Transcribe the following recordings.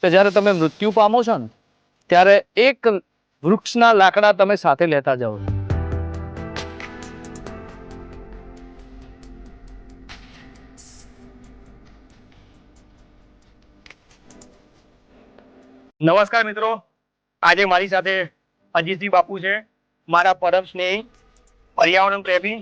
કે જ્યારે તમે મૃત્યુ પામો છો ને ત્યારે એક વૃક્ષના લાકડા તમે સાથે લેતા જાઓ. નમસ્કાર મિત્રો, આજે મારી સાથે અજીતજી બાપુ છે, મારા પરમ સ્નેહી, પર્યાવરણ પ્રેમી.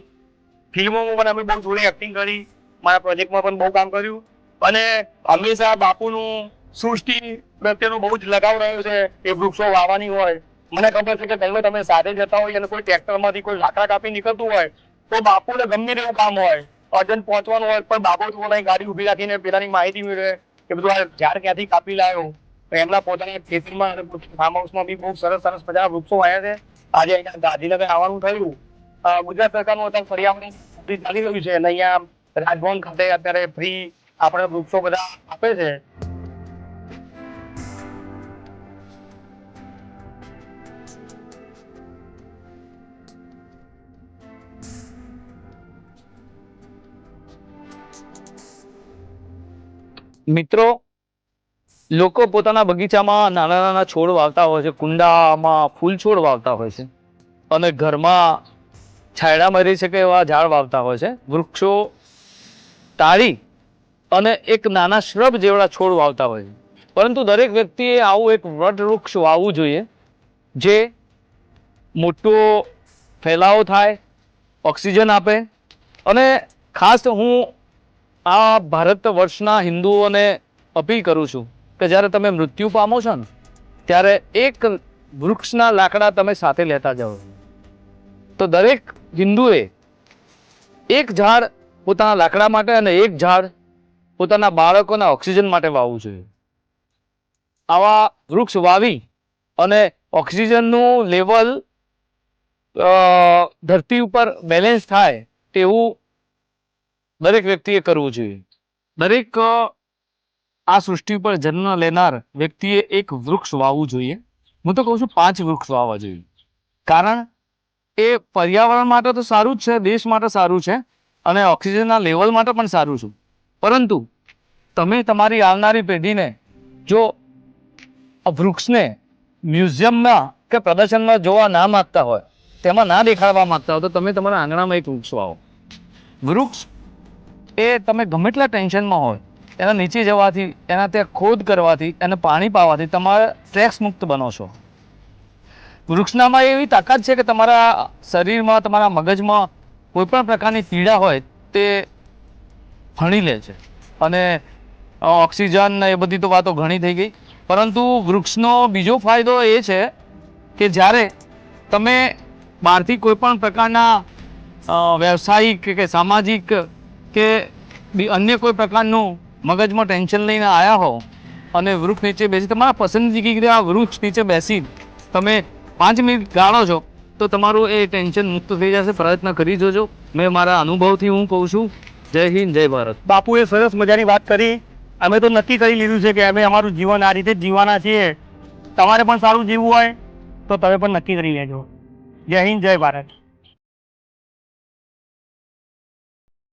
ફિલ્મોમાં પણ અમે બહુ જોડે એક્ટિંગ કરી, મારા પ્રોજેક્ટમાં પણ બહુ કામ કર્યું અને હંમેશા બાપુનું સૃષ્ટિ પ્રત્યેનો બહુ જ લગાવ રહ્યો છે. એ વૃક્ષો વાવવાની હોય, મને ખબર છે કે પહેલો તમે સાથે જતા હોય અને કોઈ ટ્રેક્ટરમાંથી કોઈ લાકડા કાપી નીકળતું હોય તો બાપુને ગમે તેવું કામ હોય, અર્જન્ટ પહોંચવાનું હોય પણ બાપુ પોતાની ગાડી ઊભી રાખીને પેલાની માહિતી મેળવે કે બધું આ ઝાડ ક્યાંથી કાપી લાવ્યો. એમના પોતાના ખેતરમાં અને ફાર્મ હાઉસમાં બી બહુ સરસ સરસ મજાના વૃક્ષો વાવ્યા છે. આજે અહીંયા ગાંધીનગર આવવાનું થયું. ગુજરાત સરકારનું અત્યારે પર્યાવરણ ચાલી રહ્યું છે અને અહીંયા રાજભવન ખાતે અત્યારે ફ્રી આપણે વૃક્ષો બધા આપે છે. મિત્રો, લોકો પોતાના બગીચામાં નાના નાના છોડ વાવતા હોય છે, કુંડામાં ફૂલ છોડ વાવતા હોય છે અને ઘરમાં છાંયડા મળી શકે એવા ઝાડ વાવતા હોય છે. વૃક્ષો ટાળી અને એક નાના શ્રબ જેવડા છોડ વાવતા હોય છે. પરંતુ દરેક વ્યક્તિએ આવું એક વટવૃક્ષ વાવવું જોઈએ જે મોટો ફેલાવો થાય, ઓક્સિજન આપે. અને ખાસ હું આ ભારત વર્ષના હિન્દુઓને અપીલ કરું છું કે જ્યારે તમે મૃત્યુ પામો છો ને ત્યારે એક વૃક્ષના લાકડા તમે સાથે લેતા જાઓ. તો દરેક હિન્દુએ એક ઝાડ પોતાના લાકડા માટે અને એક ઝાડ પોતાના બાળકોના ઓક્સિજન માટે વાવવું જોઈએ. આવા વૃક્ષ વાવી અને ઓક્સિજનનું લેવલ ધરતી ઉપર બેલેન્સ થાય તેવું દરેક વ્યક્તિએ કરવું જોઈએ. દરેક આ સૃષ્ટિ પર જન્મ લેનાર વ્યક્તિએ એક વૃક્ષ વાવવું જોઈએ. હું તો કહું છું 5 વૃક્ષ વાવવા જોઈએ, કારણ એ પર્યાવરણ માટે તો સારું જ છે, દેશ માટે સારું છે અને ઓક્સિજનના લેવલ માટે પણ સારું છે. પરંતુ તમે તમારી આવનારી પેઢીને જો આ વૃક્ષને મ્યુઝિયમમાં કે પ્રદર્શનમાં જોવા ના માગતા હોય, તેમાં ના દેખાડવા માગતા હોય, તો તમે તમારા આંગણામાં એક વૃક્ષ વાવો. વૃક્ષ એ તમે ગમે એટલા ટેન્શનમાં હોય, એના નીચે જવાથી, એના ત્યાં ખોદ કરવાથી, એને પાણી પાવાથી તમારે સ્ટ્રેસ મુક્ત બનો છો. વૃક્ષનામાં એવી તાકાત છે કે તમારા શરીરમાં, તમારા મગજમાં કોઈ પણ પ્રકારની પીડા હોય તે ભણી લે છે. અને ઓક્સિજન ને એ બધી તો વાતો ઘણી થઈ ગઈ, પરંતુ વૃક્ષનો બીજો ફાયદો એ છે કે જ્યારે તમે બહારથી કોઈ પણ પ્રકારના વ્યવસાયિક કે સામાજિક કે અન્ય કોઈ પ્રકારનું મગજમાં ટેન્શન લઈને આવ્યા હો અને વૃક્ષ નીચે બેસી તમારા પસંદગીના વૃક્ષ નીચે બેસી તમે 5 મિનિટ ગાળો છો તો તમારું એ ટેન્શન મુક્ત થઈ જશે. પ્રયત્ન કરી જોજો. મેં મારા અનુભવથી હું કહું છું. જય હિન્દ, જય ભારત. બાપુએ સરસ મજાની વાત કરી. અમે તો નક્કી કરી લીધું છે કે અમે અમારું જીવન આ રીતે જ જીવવાના છીએ. તમારે પણ સારું જીવવું હોય તો તમે પણ નક્કી કરી લેજો. જય હિન્દ, જય ભારત.